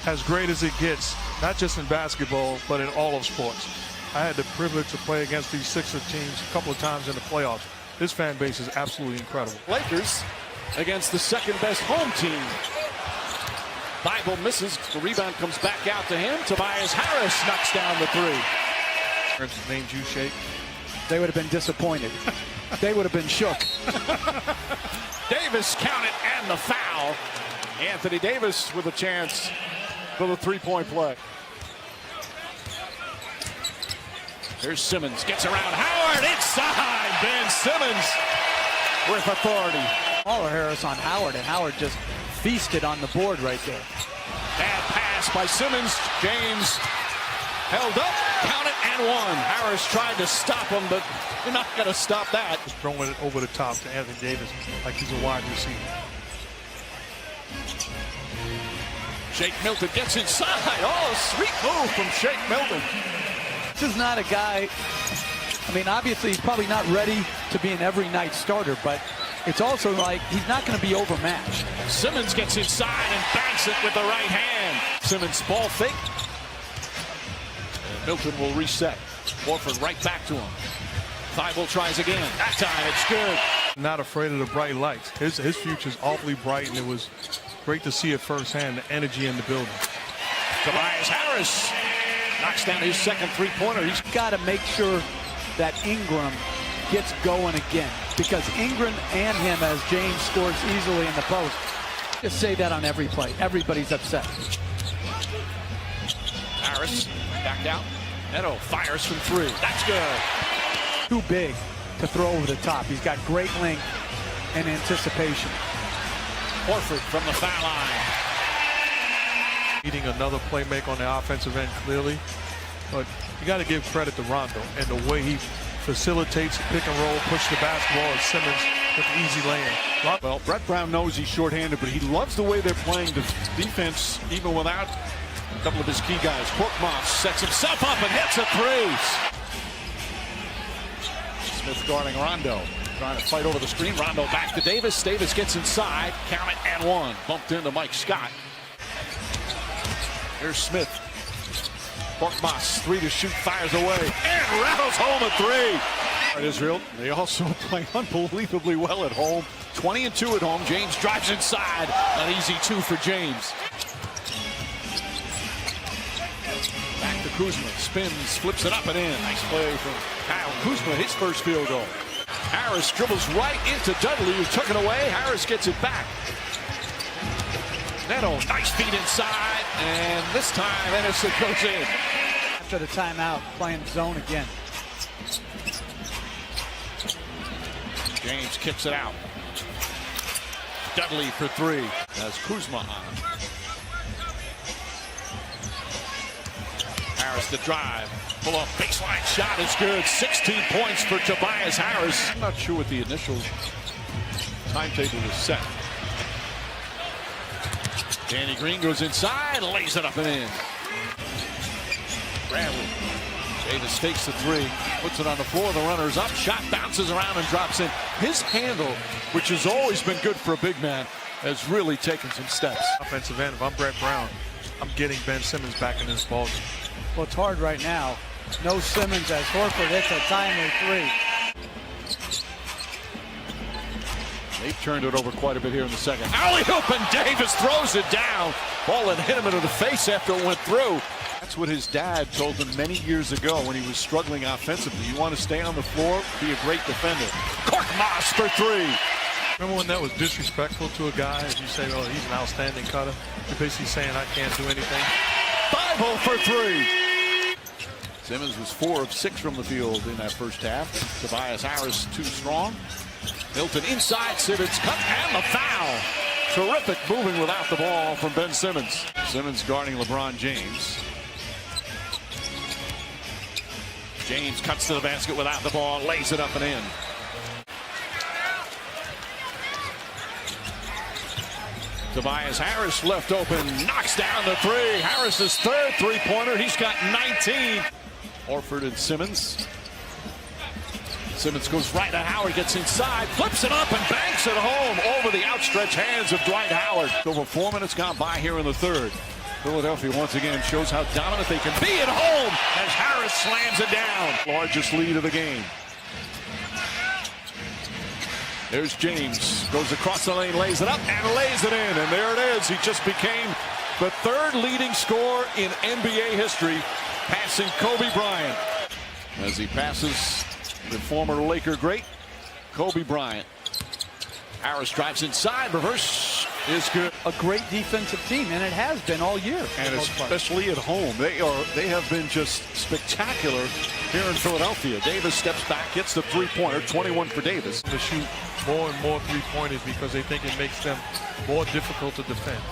as great as it gets, not just in basketball, but in all of sports. I had the privilege to play against these Sixer teams a couple of times in the playoffs. This fan base is absolutely incredible. Lakers against the second best home team. Bible misses. The rebound comes back out to him. Tobias Harris knocks down the three. His name you shake. They would have been disappointed. They would have been shook. Davis counted and the foul. Anthony Davis with a chance for the three-point play. Here's Simmons, gets around Howard, inside. Ben Simmons with authority. All Harris on Howard, and Howard just feasted on the board right there. Bad pass by Simmons. James held up, counted and one. Harris tried to stop him, but you're not going to stop that. Just throwing it over the top to Anthony Davis like he's a wide receiver. Shake Milton gets inside. Oh, sweet move from Shake Milton. This is not a guy, I mean, obviously he's probably not ready to be an every night starter, but it's also like he's not going to be overmatched. Simmons gets inside and banks it with the right hand. Simmons ball fake. And Milton will reset. Horford right back to him. Thibault tries again. That time it's good. Not afraid of the bright lights. His future's awfully bright, and it was great to see it firsthand, the energy in the building. Tobias Harris knocks down his second three-pointer. He's Got to make sure that Ingram gets going again, because Ingram and him, as James scores easily in the post. Just say that on every play. Everybody's upset. Harris back out. Neto fires from three. That's good. Too big to throw over the top. He's got great length and anticipation. Horford from the foul line. Needing another playmaker on the offensive end, clearly. But you got to give credit to Rondo and the way he facilitates the pick and roll, push the basketball, and Simmons with the easy lane. Well, Brett Brown knows he's shorthanded, but he loves the way they're playing the defense, even without a couple of his key guys. Korkmaz sets himself up and hits a three. Smith guarding Rondo. Trying to fight over the screen. Rondo back to Davis. Davis gets inside. Count it and one. Bumped into Mike Scott. Here's Smith. Korkmaz, three to shoot, fires away, and rattles home a three. At Israel, they also play unbelievably well at home. 20-2 at home. James drives inside. An easy two for James. Back to Kuzma. Spins, flips it up and in. Nice play from Kyle Kuzma, his first field goal. Harris dribbles right into Dudley, who took it away. Harris gets it back. Neto, nice feed inside, and this time Anderson goes in. After the timeout, playing zone again. James kicks it out. Dudley for three. Has Kuzma on. Harris to drive. Pull up baseline shot is good. 16 points for Tobias Harris. I'm not sure what the initial timetable was set. Danny Green goes inside, lays it up and in. Bradley. Davis takes the three, puts it on the floor. The runner's up. Shot bounces around and drops in. His handle, which has always been good for a big man, has really taken some steps. Offensive end, if I'm Brett Brown, I'm getting Ben Simmons back in this ballgame. Well, it's hard right now. No Simmons as Horford hits a timely three. They've turned it over quite a bit here in the second. Alley-oop, and Davis throws it down. Ball that hit him into the face after it went through. That's what his dad told him many years ago when he was struggling offensively. You want to stay on the floor, be a great defender. Korkmaz for three. Remember when that was disrespectful to a guy? If you say, oh, he's an outstanding cutter, you're basically saying I can't do anything. Bible for three. Simmons was 4 of 6 from the field in that first half. Tobias Harris too strong. Milton inside, Simmons cut and the foul. Terrific moving without the ball from Ben Simmons. Simmons guarding LeBron James. James cuts to the basket without the ball, lays it up and in. Tobias Harris left open, knocks down the three. Harris's third three-pointer. He's got 19. Horford and Simmons. Simmons goes right at Howard, gets inside, flips it up and banks it home over the outstretched hands of Dwight Howard. Over 4 minutes gone by here in the third. Philadelphia once again shows how dominant they can be at home as Harris slams it down. Largest lead of the game. There's James, goes across the lane, lays it up, and lays it in. And there it is. He just became the third leading scorer in NBA history, passing Kobe Bryant. As he passes the former Laker great, Kobe Bryant. Harris drives inside, reverse is good. A great defensive team, and it has been all year. And especially at home, they have been just spectacular here in Philadelphia. Davis steps back, gets the three-pointer, 21 for Davis. To shoot more and more three-pointers because they think it makes them more difficult to defend.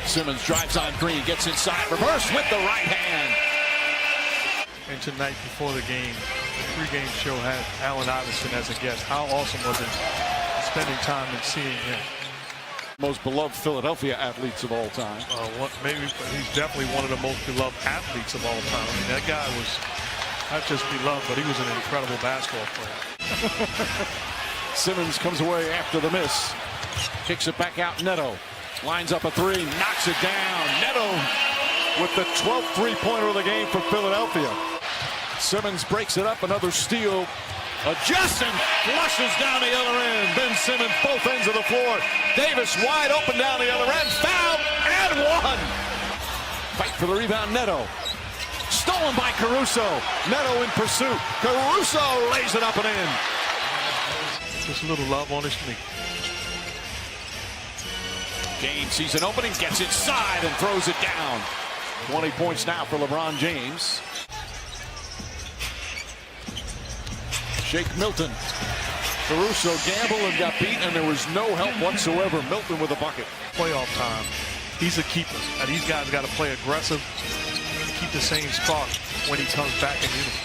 Simmons drives on Green, gets inside, reverse with the right hand. And tonight before the game, the pregame show had Allen Iverson as a guest. How awesome was it spending time and seeing him? Most beloved Philadelphia athletes of all time. Maybe he's definitely one of the most beloved athletes of all time. I mean, that guy was not just beloved, but he was an incredible basketball player. Simmons comes away after the miss. Kicks it back out. Neto lines up a three, knocks it down. Neto with the 12th three-pointer of the game for Philadelphia. Simmons breaks it up, another steal. Adjusts and flushes down the other end. Ben Simmons, both ends of the floor. Davis wide open down the other end. Foul and one. Fight for the rebound, Neto. Stolen by Caruso. Neto in pursuit. Caruso lays it up and in. Just a little love on his knee. James sees an opening, gets inside and throws it down. 20 points now for LeBron James. Shake Milton. Caruso gambled and got beat, and there was no help whatsoever. Milton with a bucket. Playoff time. He's a keeper. Now, these guys got to play aggressive and keep the same spark when he comes back in uniform.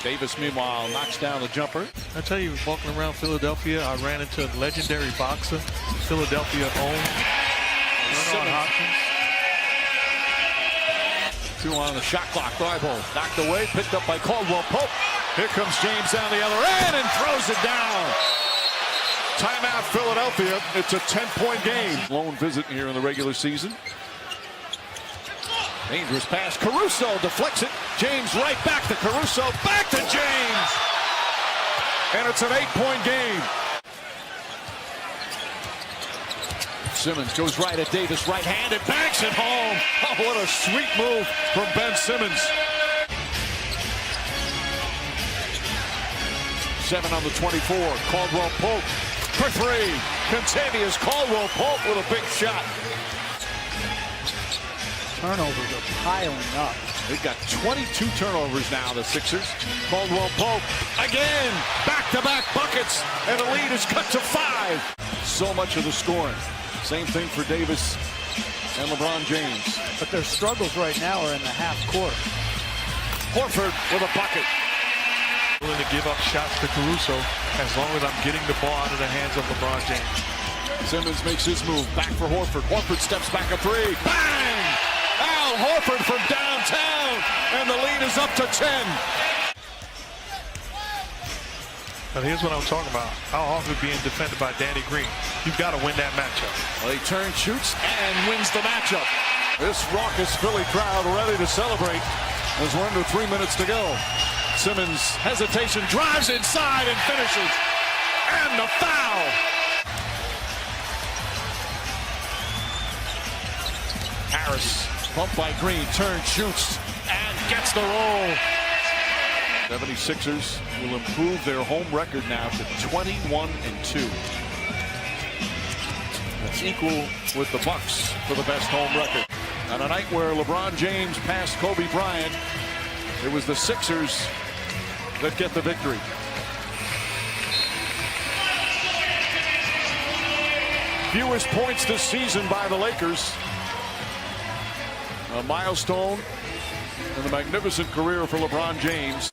Davis, meanwhile, knocks down the jumper. I tell you, walking around Philadelphia, I ran into a legendary boxer, Philadelphia owned, Bernard Hopkins. 2 on the shot clock. Thibault knocked away, picked up by Caldwell Pope. Here comes James down the other end and throws it down. Timeout, Philadelphia. It's a 10-point game. Lone visit here in the regular season. Dangerous pass. Caruso deflects it. James right back to Caruso. Back to James. And it's an 8-point game. Simmons goes right at Davis. Right hand and banks it home. Oh, what a sweet move from Ben Simmons. 7 on the 24. Caldwell Pope for 3. Contavious Caldwell Pope with a big shot. Turnovers are piling up. They've got 22 turnovers now, the Sixers. Caldwell Pope again. Back-to-back buckets. And the lead is cut to 5. So much of the scoring. Same thing for Davis and LeBron James. But their struggles right now are in the half court. Horford with a bucket. Willing to give up shots to Caruso as long as I'm getting the ball out of the hands of LeBron James. Simmons makes his move. Back for Horford. Horford steps back a 3. Bang! Al Horford from downtown. And the lead is up to 10. But here's what I'm talking about. How Horford being defended by Danny Green. You've got to win that matchup. Well, he turns, shoots, and wins the matchup. This raucous Philly crowd ready to celebrate as we're under 3 minutes to go. Simmons, hesitation, drives inside and finishes. And the foul. Harris, bumped by Green, turns, shoots, and gets the roll. 76ers will improve their home record now to 21-2. That's equal with the Bucks for the best home record. On a night where LeBron James passed Kobe Bryant, it was the Sixers that get the victory. Fewest points this season by the Lakers. A milestone in the magnificent career for LeBron James.